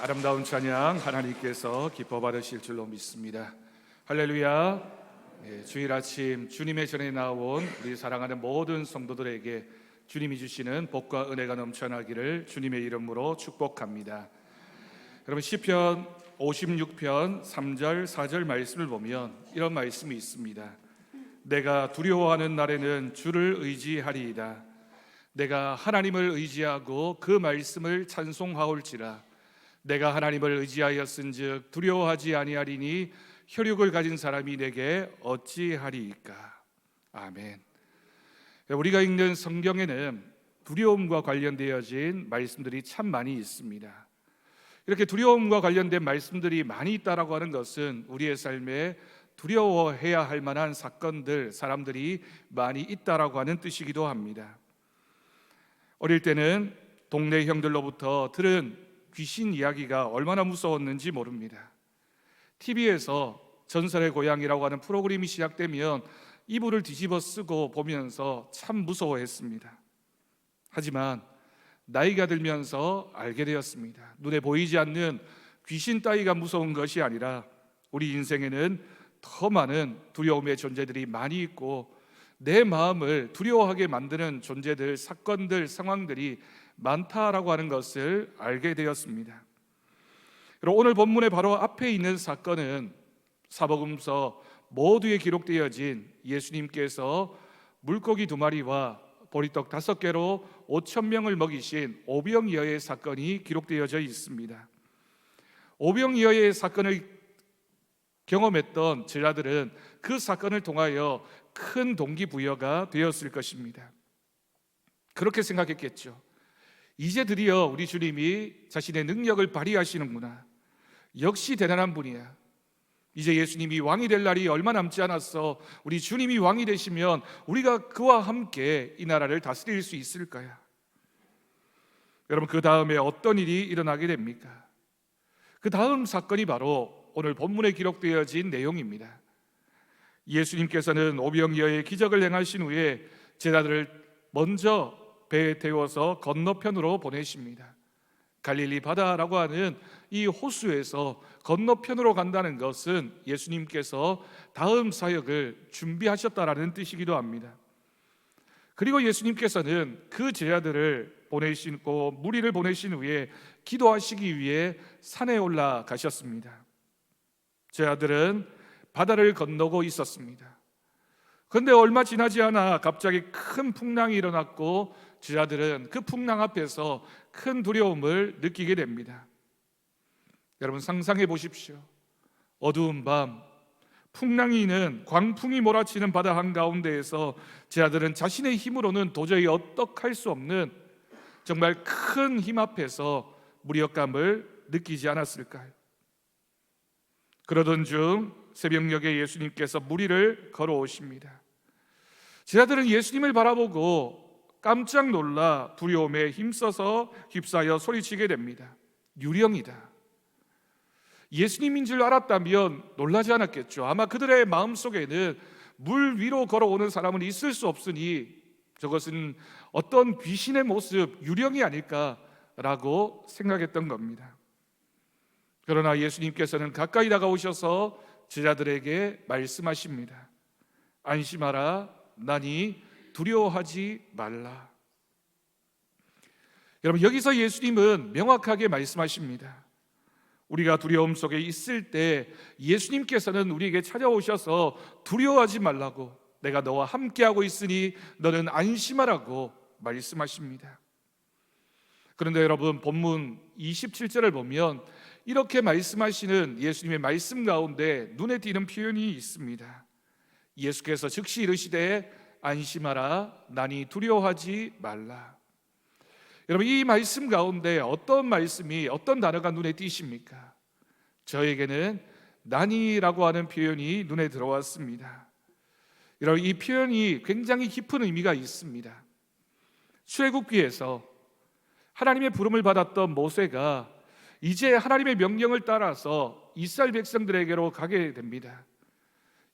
아름다운 찬양 하나님께서 기뻐 받으실 줄로 믿습니다. 할렐루야. 주일 아침 주님의 전에 나온 우리 사랑하는 모든 성도들에게 주님이 주시는 복과 은혜가 넘쳐나기를 주님의 이름으로 축복합니다. 여러분, 시편 56편 3절 4절 말씀을 보면 이런 말씀이 있습니다. 내가 두려워하는 날에는 주를 의지하리이다. 내가 하나님을 의지하고 그 말씀을 찬송하올지라. 내가 하나님을 의지하였은즉 두려워하지 아니하리니 혈육을 가진 사람이 내게 어찌하리이까. 아멘. 우리가 읽는 성경에는 두려움과 관련되어진 말씀들이 참 많이 있습니다. 이렇게 두려움과 관련된 말씀들이 많이 있다라고 하는 것은 우리의 삶에 두려워해야 할 만한 사건들, 사람들이 많이 있다라고 하는 뜻이기도 합니다. 어릴 때는 동네 형들로부터 들은 귀신 이야기가 얼마나 무서웠는지 모릅니다. TV에서 전설의 고향이라고 하는 프로그램이 시작되면 이불을 뒤집어 쓰고 보면서 참 무서워했습니다. 하지만 나이가 들면서 알게 되었습니다. 눈에 보이지 않는 귀신 따위가 무서운 것이 아니라 우리 인생에는 더 많은 두려움의 존재들이 많이 있고 내 마음을 두려워하게 만드는 존재들, 사건들, 상황들이 많다라고 하는 것을 알게 되었습니다. 오늘 본문의 바로 앞에 있는 사건은 사복음서 모두에 기록되어진 예수님께서 물고기 2마리와 보리떡 5개로 5,000명을 먹이신 오병이어의 사건이 기록되어져 있습니다. 오병이어의 사건을 경험했던 제자들은 그 사건을 통하여 큰 동기부여가 되었을 것입니다. 그렇게 생각했겠죠. 이제 드디어 우리 주님이 자신의 능력을 발휘하시는구나. 역시 대단한 분이야. 이제 예수님이 왕이 될 날이 얼마 남지 않았어. 우리 주님이 왕이 되시면 우리가 그와 함께 이 나라를 다스릴 수 있을 거야. 여러분, 그 다음에 어떤 일이 일어나게 됩니까? 그 다음 사건이 바로 오늘 본문에 기록되어진 내용입니다. 예수님께서는 오병이어의 기적을 행하신 후에 제자들을 먼저 배에 태워서 건너편으로 보내십니다. 갈릴리 바다라고 하는 이 호수에서 건너편으로 간다는 것은 예수님께서 다음 사역을 준비하셨다라는 뜻이기도 합니다. 그리고 예수님께서는 그 제자들을 보내시고 무리를 보내신 후에 기도하시기 위해 산에 올라가셨습니다. 제자들은 바다를 건너고 있었습니다. 그런데 얼마 지나지 않아 갑자기 큰 풍랑이 일어났고 제자들은 그 풍랑 앞에서 큰 두려움을 느끼게 됩니다. 여러분, 상상해 보십시오. 어두운 밤, 풍랑이 있는 광풍이 몰아치는 바다 한가운데에서 제자들은 자신의 힘으로는 도저히 어떡할 수 없는 정말 큰 힘 앞에서 무력감을 느끼지 않았을까요? 그러던 중 새벽녘에 예수님께서 무리를 걸어오십니다. 제자들은 예수님을 바라보고 깜짝 놀라 두려움에 힘써서 휩싸여 소리치게 됩니다. 유령이다. 예수님인 줄 알았다면 놀라지 않았겠죠. 아마 그들의 마음속에는 물 위로 걸어오는 사람은 있을 수 없으니 저것은 어떤 귀신의 모습, 유령이 아닐까라고 생각했던 겁니다. 그러나 예수님께서는 가까이 다가오셔서 제자들에게 말씀하십니다. 안심하라, 나니 두려워하지 말라. 여러분, 여기서 예수님은 명확하게 말씀하십니다. 우리가 두려움 속에 있을 때 예수님께서는 우리에게 찾아오셔서 두려워하지 말라고, 내가 너와 함께하고 있으니 너는 안심하라고 말씀하십니다. 그런데 여러분, 본문 27절을 보면 이렇게 말씀하시는 예수님의 말씀 가운데 눈에 띄는 표현이 있습니다. 예수께서 즉시 이르시되 안심하라, 나니 두려워하지 말라. 여러분, 이 말씀 가운데 어떤 말씀이, 어떤 단어가 눈에 띄십니까? 저에게는 나니라고 하는 표현이 눈에 들어왔습니다. 여러분, 이 표현이 굉장히 깊은 의미가 있습니다. 출애굽기에서 하나님의 부름을 받았던 모세가 이제 하나님의 명령을 따라서 이스라엘 백성들에게로 가게 됩니다.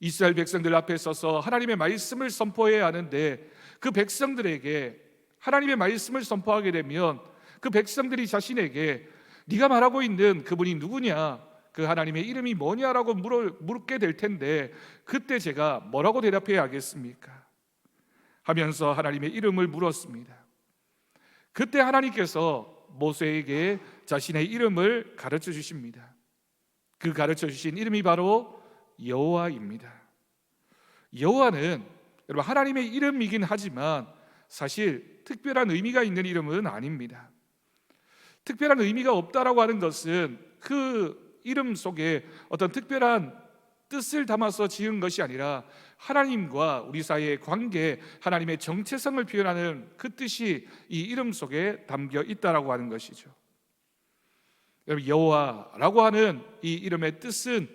이스라엘 백성들 앞에 서서 하나님의 말씀을 선포해야 하는데 그 백성들에게 하나님의 말씀을 선포하게 되면 그 백성들이 자신에게 네가 말하고 있는 그분이 누구냐, 그 하나님의 이름이 뭐냐라고 물게 될 텐데 그때 제가 뭐라고 대답해야 하겠습니까? 하면서 하나님의 이름을 물었습니다. 그때 하나님께서 모세에게 자신의 이름을 가르쳐 주십니다. 그 가르쳐 주신 이름이 바로 여호와입니다. 여호와는 여러분 하나님의 이름이긴 하지만 사실 특별한 의미가 있는 이름은 아닙니다. 특별한 의미가 없다라고 하는 것은 그 이름 속에 어떤 특별한 뜻을 담아서 지은 것이 아니라 하나님과 우리 사이의 관계, 하나님의 정체성을 표현하는 그 뜻이 이 이름 속에 담겨 있다라고 하는 것이죠. 여러분, 여호와라고 하는 이 이름의 뜻은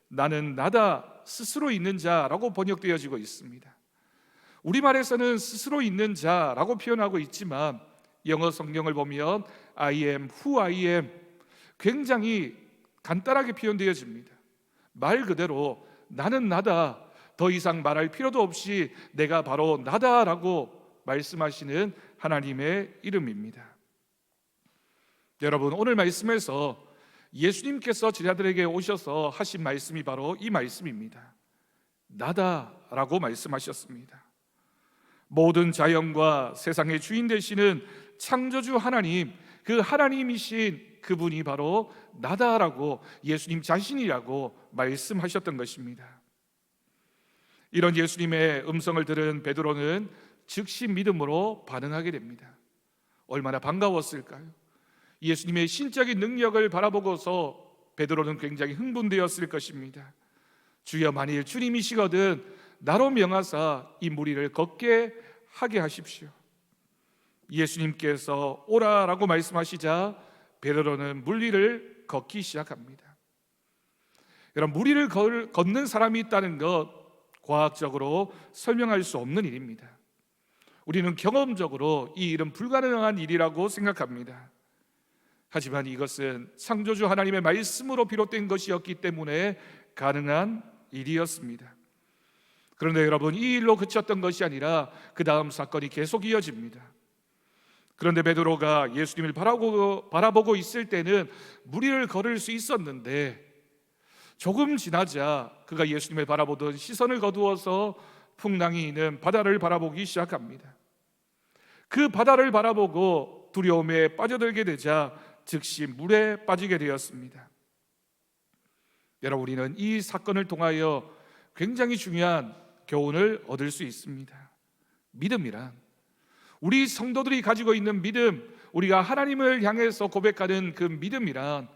나는 나다, 스스로 있는 자라고 번역되어지고 있습니다. 우리말에서는 스스로 있는 자라고 표현하고 있지만 영어 성경을 보면 I am who I am, 굉장히 간단하게 표현되어집니다. 말 그대로 나는 나다, 더 이상 말할 필요도 없이 내가 바로 나다라고 말씀하시는 하나님의 이름입니다. 여러분, 오늘 말씀에서 예수님께서 제자들에게 오셔서 하신 말씀이 바로 이 말씀입니다. 나다라고 말씀하셨습니다. 모든 자연과 세상의 주인 되시는 창조주 하나님, 그 하나님이신 그분이 바로 나다라고, 예수님 자신이라고 말씀하셨던 것입니다. 이런 예수님의 음성을 들은 베드로는 즉시 믿음으로 반응하게 됩니다. 얼마나 반가웠을까요? 예수님의 신적인 능력을 바라보고서 베드로는 굉장히 흥분되었을 것입니다. 주여, 만일 주님이시거든 나로 명하사 이 무리를 걷게 하게 하십시오. 예수님께서 오라라고 말씀하시자 베드로는 물리를 걷기 시작합니다. 여러분, 무리를 걷는 사람이 있다는 것 과학적으로 설명할 수 없는 일입니다. 우리는 경험적으로 이 일은 불가능한 일이라고 생각합니다. 하지만 이것은 창조주 하나님의 말씀으로 비롯된 것이었기 때문에 가능한 일이었습니다. 그런데 여러분, 이 일로 그쳤던 것이 아니라 그 다음 사건이 계속 이어집니다. 그런데 베드로가 예수님을 바라보고 있을 때는 무리를 걸을 수 있었는데 조금 지나자 그가 예수님을 바라보던 시선을 거두어서 풍랑이 있는 바다를 바라보기 시작합니다. 그 바다를 바라보고 두려움에 빠져들게 되자 즉시 물에 빠지게 되었습니다. 여러분, 우리는 이 사건을 통하여 굉장히 중요한 교훈을 얻을 수 있습니다. 믿음이란, 우리 성도들이 가지고 있는 믿음, 우리가 하나님을 향해서 고백하는 그 믿음이란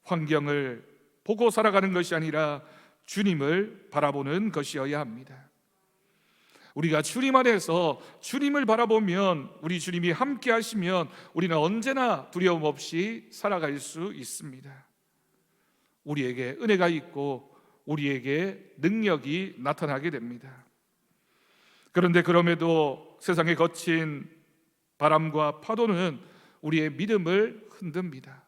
환경을 보고 살아가는 것이 아니라 주님을 바라보는 것이어야 합니다. 우리가 주님 안에서 주님을 바라보면, 우리 주님이 함께 하시면 우리는 언제나 두려움 없이 살아갈 수 있습니다. 우리에게 은혜가 있고 우리에게 능력이 나타나게 됩니다. 그런데 그럼에도 세상의 거친 바람과 파도는 우리의 믿음을 흔듭니다.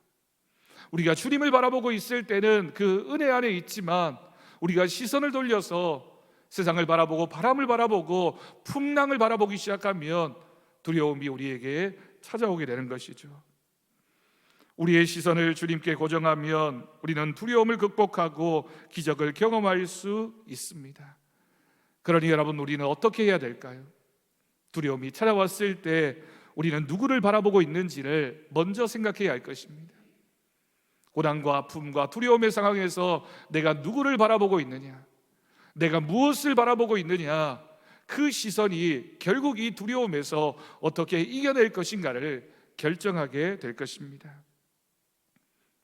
우리가 주님을 바라보고 있을 때는 그 은혜 안에 있지만 우리가 시선을 돌려서 세상을 바라보고 바람을 바라보고 풍랑을 바라보기 시작하면 두려움이 우리에게 찾아오게 되는 것이죠. 우리의 시선을 주님께 고정하면 우리는 두려움을 극복하고 기적을 경험할 수 있습니다. 그러니 여러분, 우리는 어떻게 해야 될까요? 두려움이 찾아왔을 때 우리는 누구를 바라보고 있는지를 먼저 생각해야 할 것입니다. 고난과 아픔과 두려움의 상황에서 내가 누구를 바라보고 있느냐, 내가 무엇을 바라보고 있느냐, 그 시선이 결국 이 두려움에서 어떻게 이겨낼 것인가를 결정하게 될 것입니다.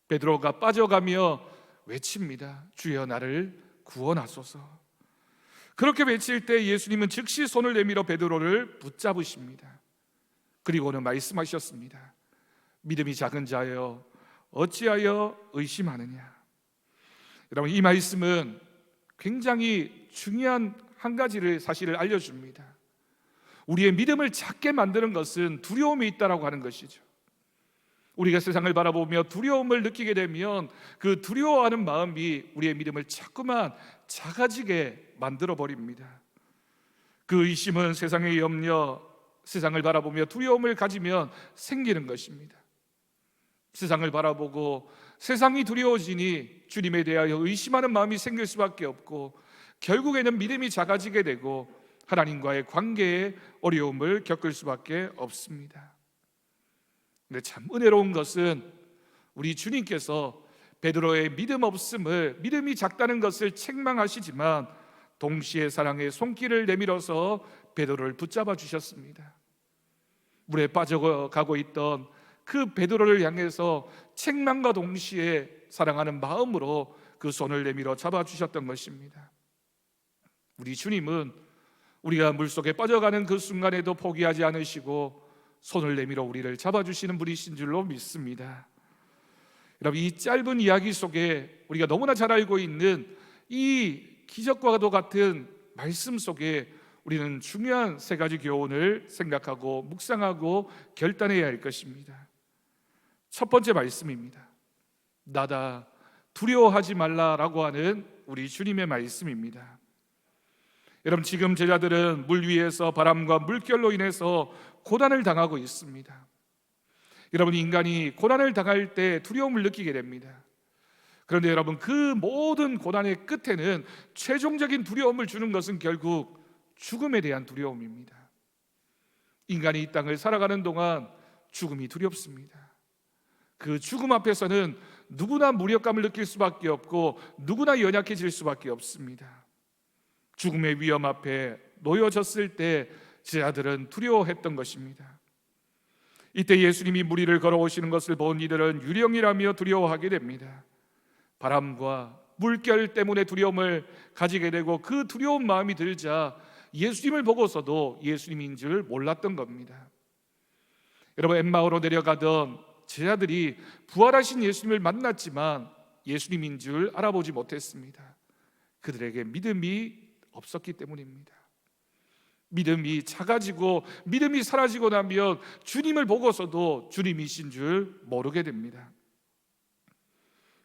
베드로가 빠져가며 외칩니다. 주여, 나를 구원하소서. 그렇게 외칠 때 예수님은 즉시 손을 내밀어 베드로를 붙잡으십니다. 그리고는 말씀하셨습니다. 믿음이 작은 자여, 어찌하여 의심하느냐. 여러분, 이 말씀은 굉장히 중요한 한 가지를 사실을 알려줍니다. 우리의 믿음을 작게 만드는 것은 두려움이 있다라고 하는 것이죠. 우리가 세상을 바라보며 두려움을 느끼게 되면 그 두려워하는 마음이 우리의 믿음을 자꾸만 작아지게 만들어 버립니다. 그 의심은 세상의 염려, 세상을 바라보며 두려움을 가지면 생기는 것입니다. 세상을 바라보고 세상이 두려워지니 주님에 대하여 의심하는 마음이 생길 수밖에 없고, 결국에는 믿음이 작아지게 되고 하나님과의 관계에 어려움을 겪을 수밖에 없습니다. 근데 참 은혜로운 것은 우리 주님께서 베드로의 믿음 없음을, 믿음이 작다는 것을 책망하시지만 동시에 사랑의 손길을 내밀어서 베드로를 붙잡아 주셨습니다. 물에 빠져가고 있던 그 베드로를 향해서 책망과 동시에 사랑하는 마음으로 그 손을 내밀어 잡아주셨던 것입니다. 우리 주님은 우리가 물속에 빠져가는 그 순간에도 포기하지 않으시고 손을 내밀어 우리를 잡아주시는 분이신 줄로 믿습니다. 여러분, 이 짧은 이야기 속에 우리가 너무나 잘 알고 있는 이 기적과도 같은 말씀 속에 우리는 중요한 세 가지 교훈을 생각하고 묵상하고 결단해야 할 것입니다. 첫 번째 말씀입니다. 나다, 두려워하지 말라라고 하는 우리 주님의 말씀입니다. 여러분, 지금 제자들은 물 위에서 바람과 물결로 인해서 고난을 당하고 있습니다. 여러분, 인간이 고난을 당할 때 두려움을 느끼게 됩니다. 그런데 여러분, 그 모든 고난의 끝에는 최종적인 두려움을 주는 것은 결국 죽음에 대한 두려움입니다. 인간이 이 땅을 살아가는 동안 죽음이 두렵습니다. 그 죽음 앞에서는 누구나 무력감을 느낄 수밖에 없고 누구나 연약해질 수밖에 없습니다. 죽음의 위험 앞에 놓여졌을 때 제자들은 두려워했던 것입니다. 이때 예수님이 물 위를 걸어오시는 것을 본 이들은 유령이라며 두려워하게 됩니다. 바람과 물결 때문에 두려움을 가지게 되고 그 두려운 마음이 들자 예수님을 보고서도 예수님인 줄 몰랐던 겁니다. 여러분, 엠마오로 내려가던 제자들이 부활하신 예수님을 만났지만 예수님인 줄 알아보지 못했습니다. 그들에게 믿음이 없었기 때문입니다. 믿음이 작아지고 믿음이 사라지고 나면 주님을 보고서도 주님이신 줄 모르게 됩니다.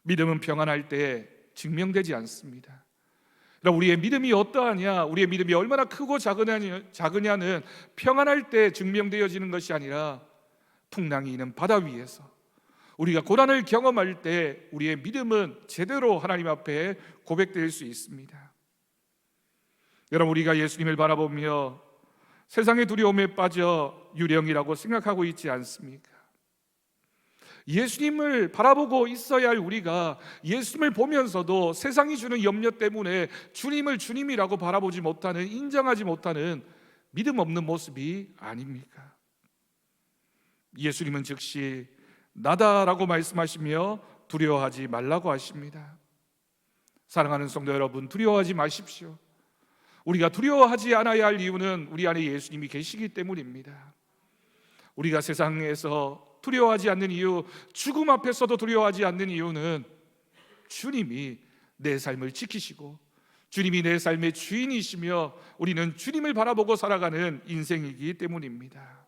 믿음은 평안할 때 증명되지 않습니다. 우리의 믿음이 어떠하냐, 우리의 믿음이 얼마나 크고 작으냐는 평안할 때 증명되어지는 것이 아니라 풍랑이 있는 바다 위에서 우리가 고난을 경험할 때 우리의 믿음은 제대로 하나님 앞에 고백될 수 있습니다. 여러분, 우리가 예수님을 바라보며 세상의 두려움에 빠져 유령이라고 생각하고 있지 않습니까? 예수님을 바라보고 있어야 할 우리가 예수님을 보면서도 세상이 주는 염려 때문에 주님을 주님이라고 바라보지 못하는, 인정하지 못하는 믿음 없는 모습이 아닙니까? 예수님은 즉시 나다라고 말씀하시며 두려워하지 말라고 하십니다. 사랑하는 성도 여러분, 두려워하지 마십시오. 우리가 두려워하지 않아야 할 이유는 우리 안에 예수님이 계시기 때문입니다. 우리가 세상에서 두려워하지 않는 이유, 죽음 앞에서도 두려워하지 않는 이유는 주님이 내 삶을 지키시고 주님이 내 삶의 주인이시며 우리는 주님을 바라보고 살아가는 인생이기 때문입니다.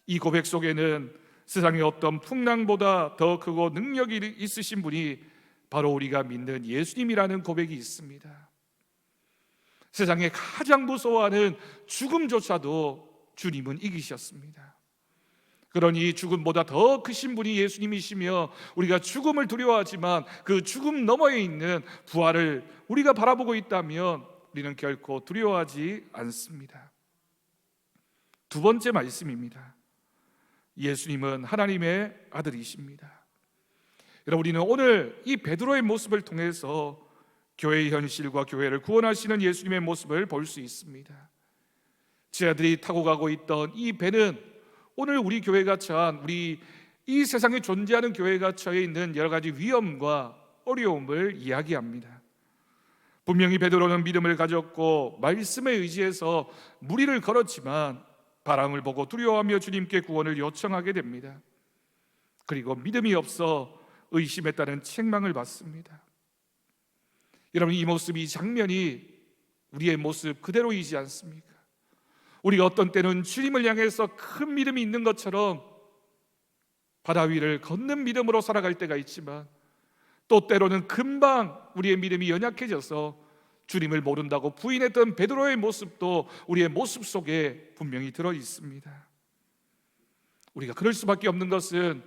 이 고백 속에는 세상의 어떤 풍랑보다 더 크고 능력이 있으신 분이 바로 우리가 믿는 예수님이라는 고백이 있습니다. 세상에 가장 무서워하는 죽음조차도 주님은 이기셨습니다. 그러니 죽음보다 더 크신 분이 예수님이시며 우리가 죽음을 두려워하지만 그 죽음 너머에 있는 부활을 우리가 바라보고 있다면 우리는 결코 두려워하지 않습니다. 두 번째 말씀입니다. 예수님은 하나님의 아들이십니다. 여러분, 우리는 오늘 이 베드로의 모습을 통해서 교회의 현실과 교회를 구원하시는 예수님의 모습을 볼 수 있습니다. 제자들이 타고 가고 있던 이 배는 오늘 우리 교회가 처한, 우리 이 세상에 존재하는 교회가 처해 있는 여러 가지 위험과 어려움을 이야기합니다. 분명히 베드로는 믿음을 가졌고 말씀에 의지해서 물 위를 걸었지만 바람을 보고 두려워하며 주님께 구원을 요청하게 됩니다. 그리고 믿음이 없어 의심했다는 책망을 받습니다. 여러분, 이 모습, 이 장면이 우리의 모습 그대로이지 않습니까? 우리가 어떤 때는 주님을 향해서 큰 믿음이 있는 것처럼 바다 위를 걷는 믿음으로 살아갈 때가 있지만 또 때로는 금방 우리의 믿음이 연약해져서 주님을 모른다고 부인했던 베드로의 모습도 우리의 모습 속에 분명히 들어 있습니다. 우리가 그럴 수밖에 없는 것은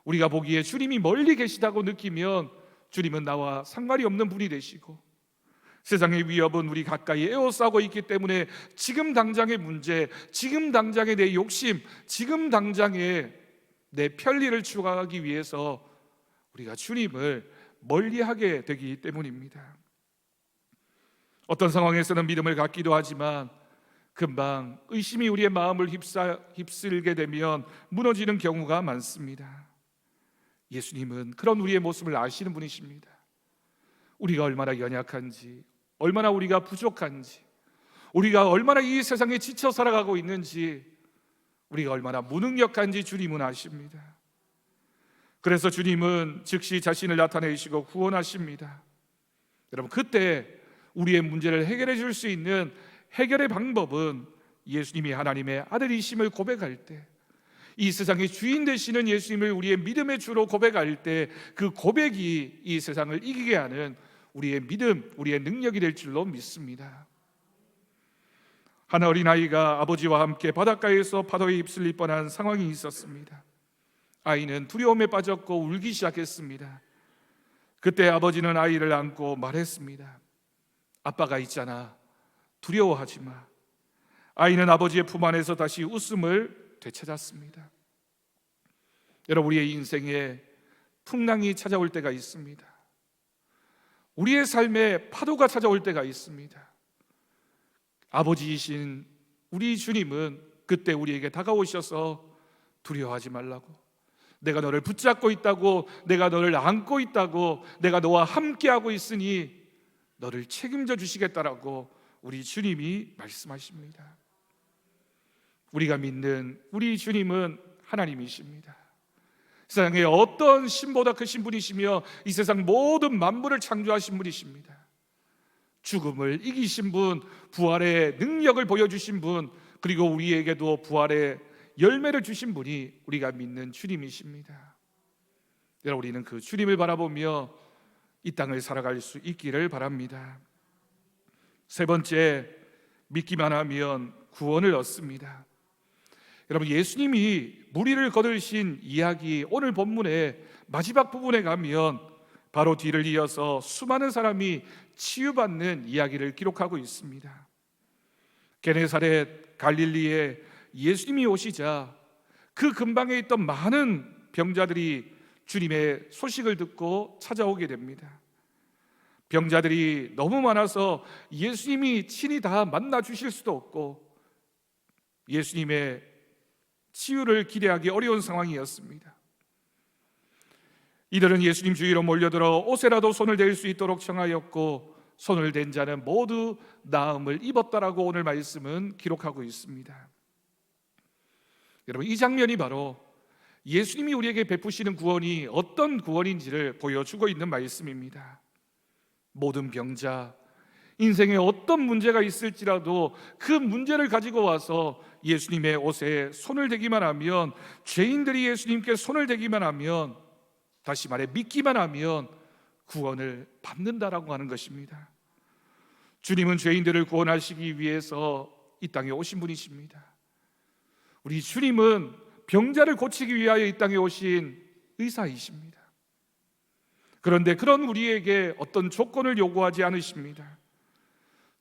우리가 보기에 주님이 멀리 계시다고 느끼면 주님은 나와 상관이 없는 분이 되시고, 세상의 위협은 우리 가까이 에워싸고 있기 때문에 지금 당장의 문제, 지금 당장의 내 욕심, 지금 당장의 내 편리를 추구하기 위해서 우리가 주님을 멀리하게 되기 때문입니다. 어떤 상황에서는 믿음을 갖기도 하지만 금방 의심이 우리의 마음을 휩쓸게 되면 무너지는 경우가 많습니다. 예수님은 그런 우리의 모습을 아시는 분이십니다. 우리가 얼마나 연약한지, 얼마나 우리가 부족한지, 우리가 얼마나 이 세상에 지쳐 살아가고 있는지, 우리가 얼마나 무능력한지 주님은 아십니다. 그래서 주님은 즉시 자신을 나타내시고 구원하십니다. 여러분, 그때 우리의 문제를 해결해 줄 수 있는 해결의 방법은 예수님이 하나님의 아들이심을 고백할 때, 이 세상의 주인 되시는 예수님을 우리의 믿음의 주로 고백할 때, 그 고백이 이 세상을 이기게 하는 우리의 믿음, 우리의 능력이 될 줄로 믿습니다. 한 어린아이가 아버지와 함께 바닷가에서 파도에 휩쓸릴 뻔한 상황이 있었습니다. 아이는 두려움에 빠졌고 울기 시작했습니다. 그때 아버지는 아이를 안고 말했습니다. 아빠가 있잖아, 두려워하지 마. 아이는 아버지의 품 안에서 다시 웃음을 되찾았습니다. 여러분, 우리의 인생에 풍랑이 찾아올 때가 있습니다. 우리의 삶에 파도가 찾아올 때가 있습니다. 아버지이신 우리 주님은 그때 우리에게 다가오셔서 두려워하지 말라고, 내가 너를 붙잡고 있다고, 내가 너를 안고 있다고, 내가 너와 함께하고 있으니 너를 책임져 주시겠다라고 우리 주님이 말씀하십니다. 우리가 믿는 우리 주님은 하나님이십니다. 세상에 어떤 신보다 크신 분이시며 이 세상 모든 만물을 창조하신 분이십니다. 죽음을 이기신 분, 부활의 능력을 보여주신 분, 그리고 우리에게도 부활의 열매를 주신 분이 우리가 믿는 주님이십니다. 여러분, 우리는 그 주님을 바라보며 이 땅을 살아갈 수 있기를 바랍니다. 세 번째, 믿기만 하면 구원을 얻습니다. 여러분, 예수님이 무리를 거두신 이야기, 오늘 본문의 마지막 부분에 가면 바로 뒤를 이어서 수많은 사람이 치유받는 이야기를 기록하고 있습니다. 게네사렛 갈릴리에 예수님이 오시자 그 근방에 있던 많은 병자들이 주님의 소식을 듣고 찾아오게 됩니다. 병자들이 너무 많아서 예수님이 친히 다 만나 주실 수도 없고 예수님의 치유를 기대하기 어려운 상황이었습니다. 이들은 예수님 주위로 몰려들어 옷에라도 손을 댈 수 있도록 청하였고 손을 댄 자는 모두 나음을 입었다라고 오늘 말씀은 기록하고 있습니다. 여러분, 이 장면이 바로 예수님이 우리에게 베푸시는 구원이 어떤 구원인지를 보여주고 있는 말씀입니다. 모든 병자, 인생에 어떤 문제가 있을지라도 그 문제를 가지고 와서 예수님의 옷에 손을 대기만 하면, 죄인들이 예수님께 손을 대기만 하면, 다시 말해 믿기만 하면 구원을 받는다라고 하는 것입니다. 주님은 죄인들을 구원하시기 위해서 이 땅에 오신 분이십니다. 우리 주님은 병자를 고치기 위하여 이 땅에 오신 의사이십니다. 그런데 그런 우리에게 어떤 조건을 요구하지 않으십니다.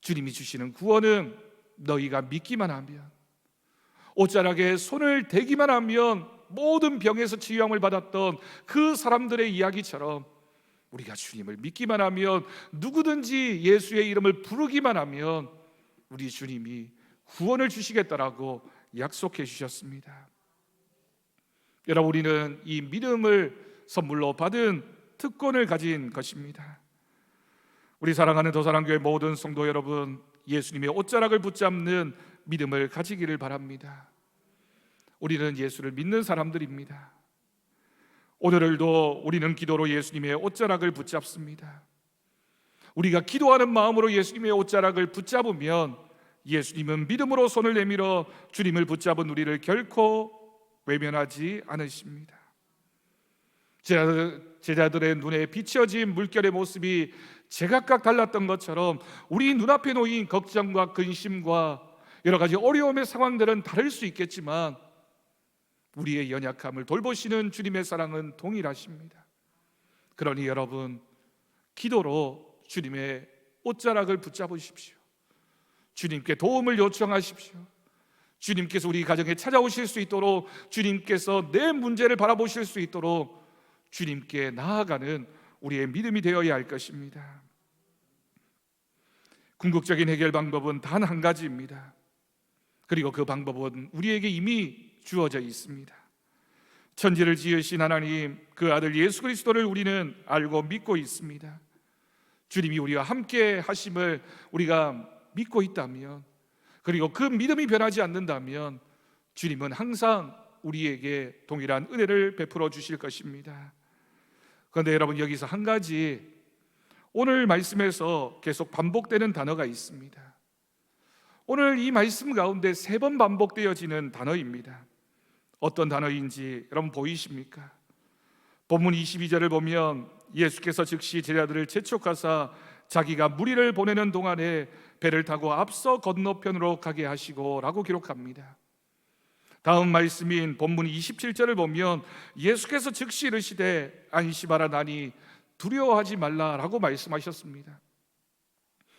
주님이 주시는 구원은 너희가 믿기만 하면, 옷자락에 손을 대기만 하면 모든 병에서 치유함을 받았던 그 사람들의 이야기처럼 우리가 주님을 믿기만 하면, 누구든지 예수의 이름을 부르기만 하면 우리 주님이 구원을 주시겠다라고 약속해 주셨습니다. 여러분, 우리는 이 믿음을 선물로 받은 특권을 가진 것입니다. 우리 사랑하는 더사랑교회 모든 성도 여러분, 예수님의 옷자락을 붙잡는 믿음을 가지기를 바랍니다. 우리는 예수를 믿는 사람들입니다. 오늘도 우리는 기도로 예수님의 옷자락을 붙잡습니다. 우리가 기도하는 마음으로 예수님의 옷자락을 붙잡으면 예수님은 믿음으로 손을 내밀어 주님을 붙잡은 우리를 결코 외면하지 않으십니다. 제자들의 눈에 비춰진 물결의 모습이 제각각 달랐던 것처럼 우리 눈앞에 놓인 걱정과 근심과 여러 가지 어려움의 상황들은 다를 수 있겠지만 우리의 연약함을 돌보시는 주님의 사랑은 동일하십니다. 그러니 여러분, 기도로 주님의 옷자락을 붙잡으십시오. 주님께 도움을 요청하십시오. 주님께서 우리 가정에 찾아오실 수 있도록, 주님께서 내 문제를 바라보실 수 있도록 주님께 나아가는 우리의 믿음이 되어야 할 것입니다. 궁극적인 해결 방법은 단 한 가지입니다. 그리고 그 방법은 우리에게 이미 주어져 있습니다. 천지를 지으신 하나님, 그 아들 예수 그리스도를 우리는 알고 믿고 있습니다. 주님이 우리와 함께 하심을 우리가 믿고 있다면, 그리고 그 믿음이 변하지 않는다면 주님은 항상 우리에게 동일한 은혜를 베풀어 주실 것입니다. 그런데 여러분, 여기서 한 가지 오늘 말씀에서 계속 반복되는 단어가 있습니다. 오늘 이 말씀 가운데 3번 반복되어지는 단어입니다. 어떤 단어인지 여러분 보이십니까? 본문 22절을 보면 예수께서 즉시 제자들을 재촉하사 자기가 무리를 보내는 동안에 배를 타고 앞서 건너편으로 가게 하시고 라고 기록합니다. 다음 말씀인 본문 27절을 보면 예수께서 즉시 이르시되 안심하라 나니 두려워하지 말라라고 말씀하셨습니다.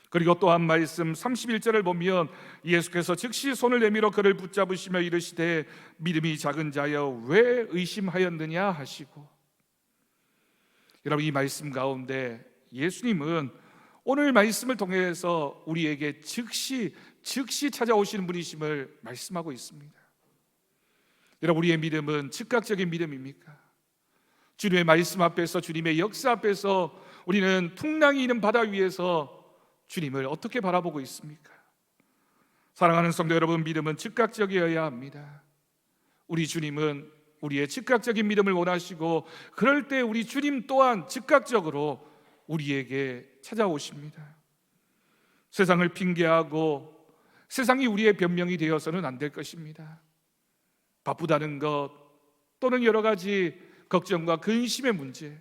그리고 또 한 말씀 31절을 보면 예수께서 즉시 손을 내밀어 그를 붙잡으시며 이르시되 믿음이 작은 자여 왜 의심하였느냐 하시고, 여러분, 이 말씀 가운데 예수님은 오늘 말씀을 통해서 우리에게 즉시 찾아오시는 분이심을 말씀하고 있습니다. 여러분, 우리의 믿음은 즉각적인 믿음입니까? 주님의 말씀 앞에서, 주님의 역사 앞에서 우리는 풍랑이 있는 바다 위에서 주님을 어떻게 바라보고 있습니까? 사랑하는 성도 여러분, 믿음은 즉각적이어야 합니다. 우리 주님은 우리의 즉각적인 믿음을 원하시고, 그럴 때 우리 주님 또한 즉각적으로 우리에게 찾아오십니다. 세상을 핑계하고 세상이 우리의 변명이 되어서는 안 될 것입니다. 바쁘다는 것, 또는 여러 가지 걱정과 근심의 문제,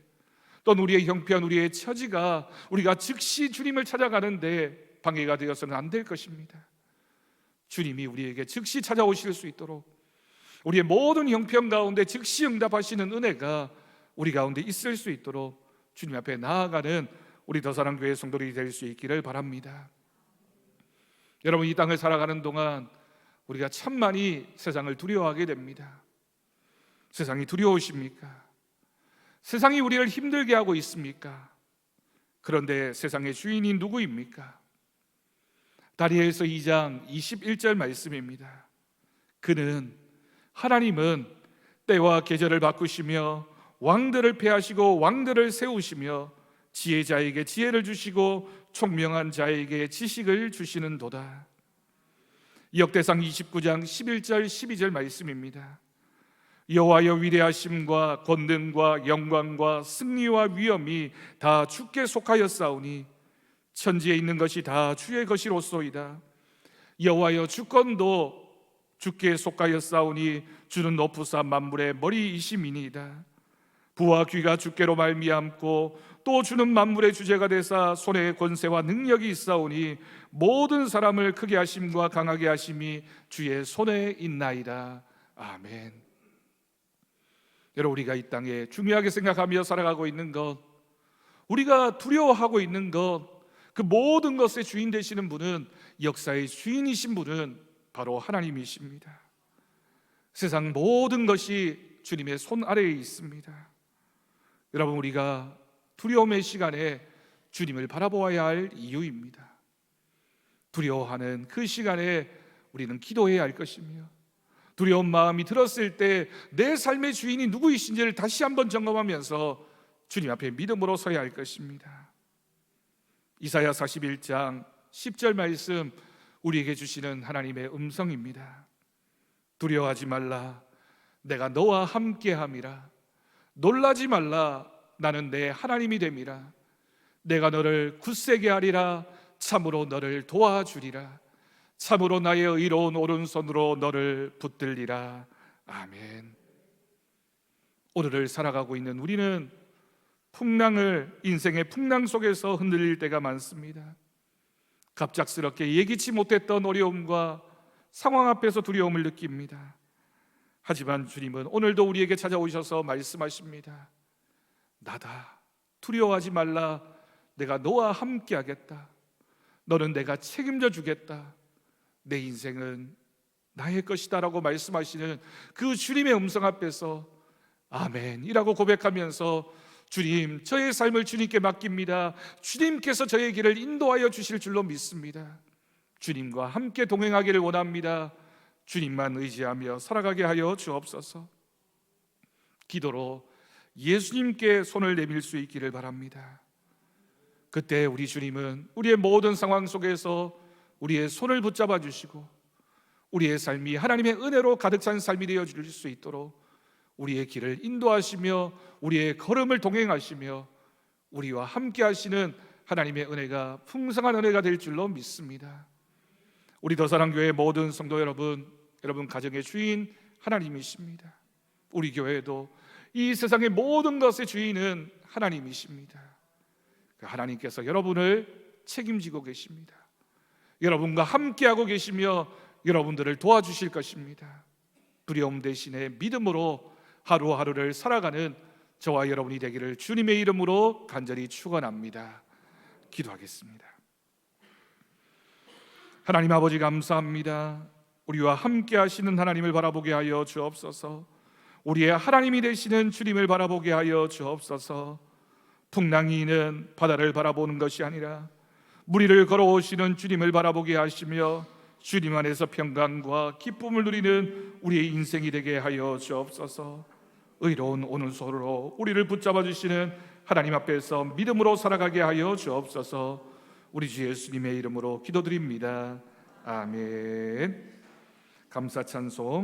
또는 우리의 형편, 우리의 처지가 우리가 즉시 주님을 찾아가는데 방해가 되어서는 안 될 것입니다. 주님이 우리에게 즉시 찾아오실 수 있도록, 우리의 모든 형편 가운데 즉시 응답하시는 은혜가 우리 가운데 있을 수 있도록 주님 앞에 나아가는 우리 더사랑교회 성도들이 될 수 있기를 바랍니다. 여러분, 이 땅을 살아가는 동안 우리가 참 많이 세상을 두려워하게 됩니다. 세상이 두려우십니까? 세상이 우리를 힘들게 하고 있습니까? 그런데 세상의 주인이 누구입니까? 다니엘서 2장 21절 말씀입니다. 하나님은 때와 계절을 바꾸시며 왕들을 폐하시고 왕들을 세우시며 지혜자에게 지혜를 주시고 총명한 자에게 지식을 주시는도다. 역대상 29장 11절 12절 말씀입니다. 여호와여 위대하심과 권능과 영광과 승리와 위엄이 다 주께 속하였사오니 천지에 있는 것이 다 주의 것이로소이다. 여호와여 주권도 주께 속하였사오니 주는 높으사 만물의 머리이심이니이다. 부와 귀가 주께로 말미암고 또 주는 만물의 주제가 되사 손에 권세와 능력이 있사오니 모든 사람을 크게 하심과 강하게 하심이 주의 손에 있나이다. 아멘. 여러분, 우리가 이 땅에 중요하게 생각하며 살아가고 있는 것, 우리가 두려워하고 있는 것, 그 모든 것의 주인 되시는 분은, 역사의 주인이신 분은 바로 하나님이십니다. 세상 모든 것이 주님의 손 아래에 있습니다. 여러분, 우리가 두려움의 시간에 주님을 바라보아야 할 이유입니다. 두려워하는 그 시간에 우리는 기도해야 할 것이며, 두려운 마음이 들었을 때 내 삶의 주인이 누구이신지를 다시 한번 점검하면서 주님 앞에 믿음으로 서야 할 것입니다. 이사야 41장 10절 말씀, 우리에게 주시는 하나님의 음성입니다. 두려워하지 말라, 내가 너와 함께함이라. 놀라지 말라, 나는 내 하나님이 됨이라. 내가 너를 굳세게 하리라. 참으로 너를 도와주리라. 참으로 나의 의로운 오른손으로 너를 붙들리라. 아멘. 오늘을 살아가고 있는 우리는 인생의 풍랑 속에서 흔들릴 때가 많습니다. 갑작스럽게 예기치 못했던 어려움과 상황 앞에서 두려움을 느낍니다. 하지만 주님은 오늘도 우리에게 찾아오셔서 말씀하십니다. 나다, 두려워하지 말라. 내가 너와 함께하겠다. 너는 내가 책임져 주겠다. 내 인생은 나의 것이다 라고 말씀하시는 그 주님의 음성 앞에서 아멘이라고 고백하면서 주님, 저의 삶을 주님께 맡깁니다. 주님께서 저의 길을 인도하여 주실 줄로 믿습니다. 주님과 함께 동행하기를 원합니다. 주님만 의지하며 살아가게 하여 주옵소서. 기도로 예수님께 손을 내밀 수 있기를 바랍니다. 그때 우리 주님은 우리의 모든 상황 속에서 우리의 손을 붙잡아 주시고 우리의 삶이 하나님의 은혜로 가득 찬 삶이 되어 줄 수 있도록 우리의 길을 인도하시며 우리의 걸음을 동행하시며 우리와 함께 하시는 하나님의 은혜가 풍성한 은혜가 될 줄로 믿습니다. 우리 더사랑교회 모든 성도 여러분, 여러분 가정의 주인 하나님이십니다. 우리 교회도 이 세상의 모든 것의 주인은 하나님이십니다. 그 하나님께서 여러분을 책임지고 계십니다. 여러분과 함께하고 계시며 여러분들을 도와주실 것입니다. 두려움 대신에 믿음으로 하루하루를 살아가는 저와 여러분이 되기를 주님의 이름으로 간절히 축원합니다. 기도하겠습니다. 하나님 아버지, 감사합니다. 우리와 함께 하시는 하나님을 바라보게 하여 주옵소서. 우리의 하나님이 되시는 주님을 바라보게 하여 주옵소서. 풍랑이는 바다를 바라보는 것이 아니라 무리를 걸어오시는 주님을 바라보게 하시며 주님 안에서 평강과 기쁨을 누리는 우리의 인생이 되게 하여 주옵소서. 의로운 오른손으로 우리를 붙잡아 주시는 하나님 앞에서 믿음으로 살아가게 하여 주옵소서. 우리 주 예수님의 이름으로 기도드립니다. 아멘. 감사 찬송